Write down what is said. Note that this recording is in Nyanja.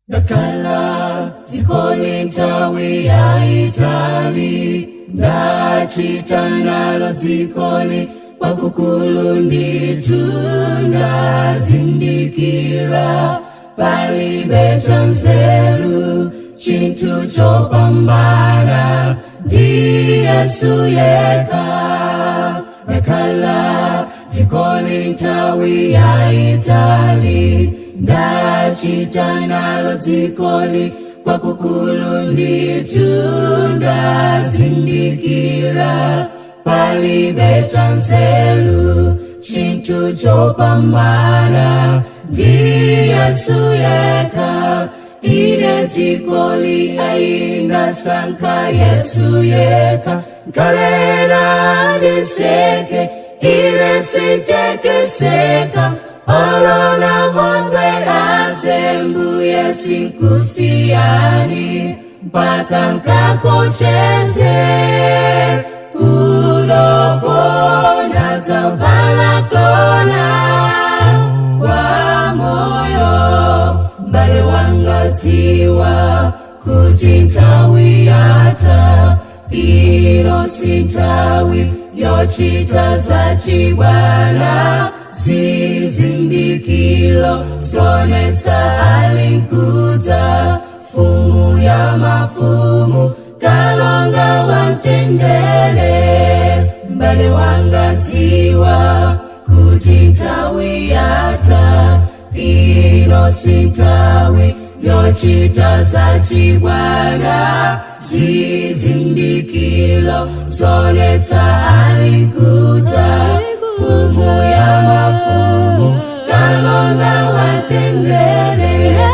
Dakala dzikoli nthawi yaitali, ndachita nalo dzikoli kwakukulu ndithu, ndazindikira palibe chanzeru chinthu chopambana ndi Yesu yekha. Dakala dzikoli nthawi yaitali, ndachita nalo dzikoli kwakukulu ndithu, ndazindikira palibe chanzeru chinthu chopambana ndi Yesu yekha. Ine dzikoli ndasankha Yesu yekha, kalera ndiseke ine sintekeseka, olona mondwe azembuye sinkusiyani, mpaka nkakocheze kudokona dzavala klona kwa moyo. Mbale wanga dziwa kuti nthawi yatha, ino si nthawi yochita zachibwana, zizindikiro zonetsa alinkudza, fumu ya mafumu kalonga wamtendere. Mbale wanga dziwa kuti nthawi yatha, ino si nthawi yochita zachibwana, zizindikiro zonetsa alinkudza, fumu ya mafumu kalonga wamtendere.